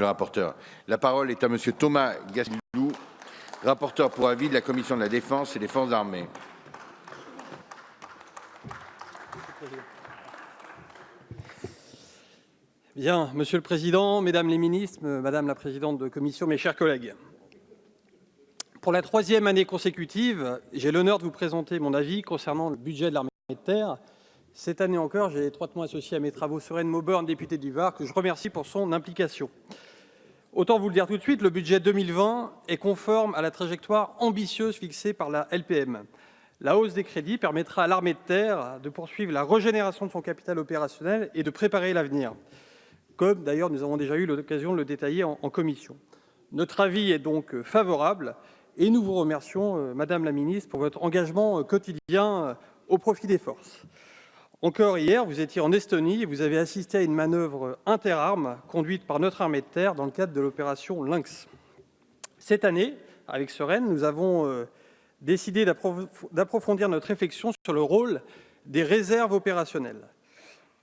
le rapporteur. La parole est à Monsieur Thomas Gassou, rapporteur pour avis de la Commission de la Défense et des Forces armées. Bien, Monsieur le Président, Mesdames les ministres, Madame la Présidente de Commission, mes chers collègues. Pour la troisième année consécutive, j'ai l'honneur de vous présenter mon avis concernant le budget de l'armée de terre. Cette année encore, j'ai étroitement associé à mes travaux Sereine Mauborgne, députée du Var, que je remercie pour son implication. Autant vous le dire tout de suite, le budget 2020 est conforme à la trajectoire ambitieuse fixée par la LPM. La hausse des crédits permettra à l'armée de terre de poursuivre la régénération de son capital opérationnel et de préparer l'avenir, comme d'ailleurs nous avons déjà eu l'occasion de le détailler en commission. Notre avis est donc favorable et nous vous remercions, Madame la Ministre, pour votre engagement quotidien au profit des forces. Encore hier, vous étiez en Estonie et vous avez assisté à une manœuvre interarmes conduite par notre armée de terre dans le cadre de l'opération Lynx. Cette année, avec Sereine, nous avons décidé d'approfondir notre réflexion sur le rôle des réserves opérationnelles.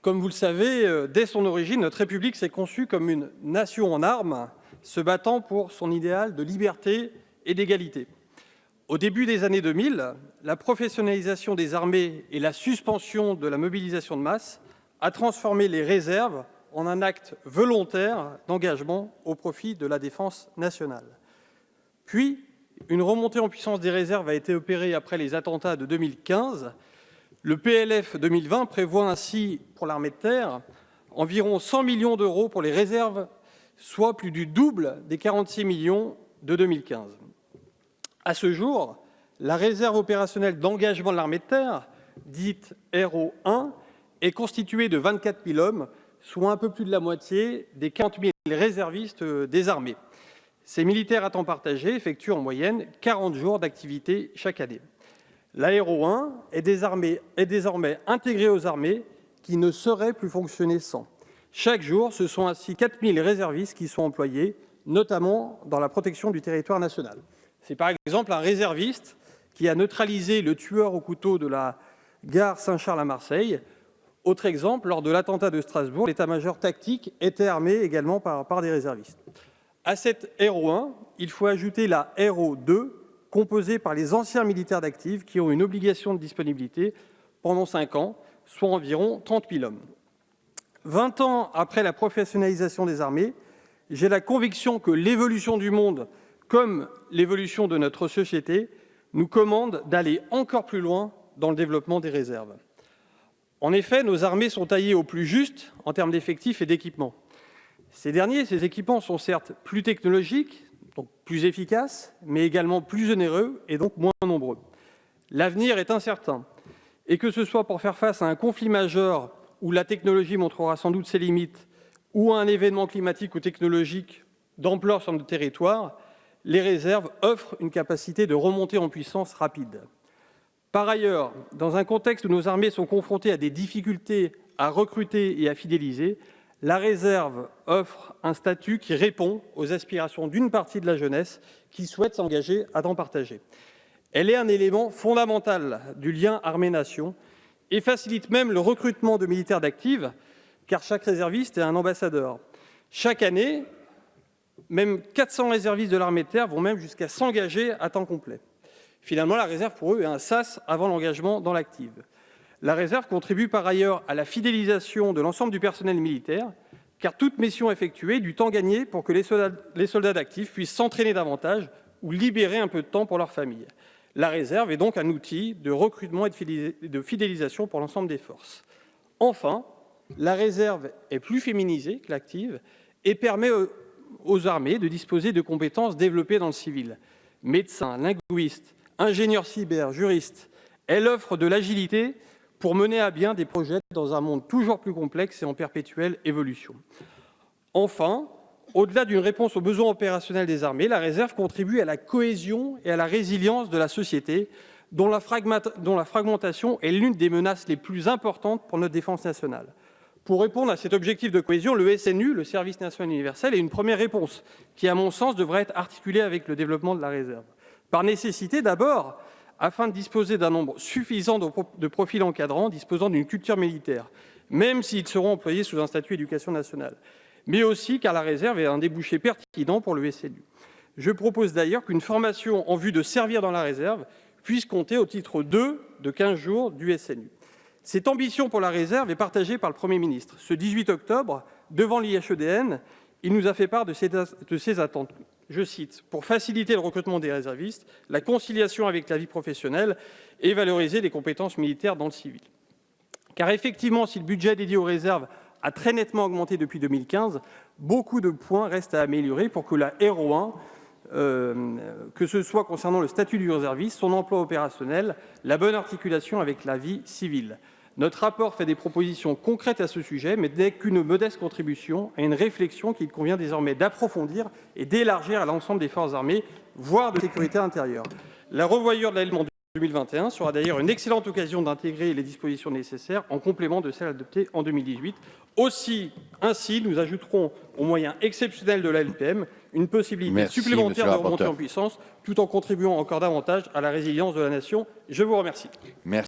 Comme vous le savez, dès son origine, notre République s'est conçue comme une nation en armes, se battant pour son idéal de liberté et d'égalité. Au début des années 2000, la professionnalisation des armées et la suspension de la mobilisation de masse a transformé les réserves en un acte volontaire d'engagement au profit de la défense nationale. Puis, une remontée en puissance des réserves a été opérée après les attentats de 2015. Le PLF 2020 prévoit ainsi pour l'armée de terre environ 100 millions d'euros pour les réserves, soit plus du double des 46 millions de 2015. À ce jour, la réserve opérationnelle d'engagement de l'armée de terre, dite RO1, est constituée de 24 000 hommes, soit un peu plus de la moitié des 40 000 réservistes des armées. Ces militaires à temps partagé effectuent en moyenne 40 jours d'activité chaque année. La RO1 est désormais intégrée aux armées qui ne sauraient plus fonctionner sans. Chaque jour, ce sont ainsi 4 000 réservistes qui sont employés, notamment dans la protection du territoire national. C'est par exemple un réserviste qui a neutralisé le tueur au couteau de la gare Saint-Charles à Marseille. Autre exemple, lors de l'attentat de Strasbourg, l'état-major tactique était armé également par des réservistes. À cette RO1, il faut ajouter la RO2, composée par les anciens militaires d'active qui ont une obligation de disponibilité pendant 5 ans, soit environ 30 000 hommes. 20 ans après la professionnalisation des armées, j'ai la conviction que l'évolution du monde, comme l'évolution de notre société, nous commande d'aller encore plus loin dans le développement des réserves. En effet, nos armées sont taillées au plus juste en termes d'effectifs et d'équipements. Ces équipements sont certes plus technologiques, donc plus efficaces, mais également plus onéreux et donc moins nombreux. L'avenir est incertain, et que ce soit pour faire face à un conflit majeur où la technologie montrera sans doute ses limites, ou à un événement climatique ou technologique d'ampleur sur notre territoire, les réserves offrent une capacité de remontée en puissance rapide. Par ailleurs, dans un contexte où nos armées sont confrontées à des difficultés à recruter et à fidéliser, la réserve offre un statut qui répond aux aspirations d'une partie de la jeunesse qui souhaite s'engager à temps partagé. Elle est un élément fondamental du lien armée-nation et facilite même le recrutement de militaires d'active, car chaque réserviste est un ambassadeur. Chaque année, même 400 réservistes de l'armée de terre vont même jusqu'à s'engager à temps complet. Finalement, la réserve, pour eux, est un sas avant l'engagement dans l'active. La réserve contribue par ailleurs à la fidélisation de l'ensemble du personnel militaire, car toute mission effectuée, du temps gagné pour que les soldats d'actifs puissent s'entraîner davantage ou libérer un peu de temps pour leur famille. La réserve est donc un outil de recrutement et de fidélisation pour l'ensemble des forces. Enfin, la réserve est plus féminisée que l'active et permet aux armées de disposer de compétences développées dans le civil. Médecins, linguistes, ingénieurs cyber, juristes, elle offre de l'agilité pour mener à bien des projets dans un monde toujours plus complexe et en perpétuelle évolution. Enfin, au-delà d'une réponse aux besoins opérationnels des armées, la réserve contribue à la cohésion et à la résilience de la société, dont la fragmentation est l'une des menaces les plus importantes pour notre défense nationale. Pour répondre à cet objectif de cohésion, le SNU, le service national universel, est une première réponse qui, à mon sens, devrait être articulée avec le développement de la réserve. Par nécessité, d'abord, afin de disposer d'un nombre suffisant de profils encadrants disposant d'une culture militaire, même s'ils seront employés sous un statut éducation nationale. mais aussi car la réserve est un débouché pertinent pour le SNU. Je propose d'ailleurs qu'une formation en vue de servir dans la réserve puisse compter au titre 2 de 15 jours du SNU. Cette ambition pour la réserve est partagée par le Premier ministre. Ce 18 octobre, devant l'IHEDN, il nous a fait part de ses attentes. Je cite : « Pour faciliter le recrutement des réservistes, la conciliation avec la vie professionnelle et valoriser les compétences militaires dans le civil. » Car effectivement, si le budget dédié aux réserves a très nettement augmenté depuis 2015, beaucoup de points restent à améliorer pour que la RO1, que ce soit concernant le statut du réserviste, son emploi opérationnel, la bonne articulation avec la vie civile. Notre rapport fait des propositions concrètes à ce sujet, mais n'est qu'une modeste contribution à une réflexion qu'il convient désormais d'approfondir et d'élargir à l'ensemble des forces armées, voire de sécurité intérieure. La revoyure de l'élément 2021 sera d'ailleurs une excellente occasion d'intégrer les dispositions nécessaires en complément de celles adoptées en 2018. Ainsi, nous ajouterons aux moyens exceptionnels de la LPM une possibilité supplémentaire de remonter en puissance, tout en contribuant encore davantage à la résilience de la nation. Je vous remercie.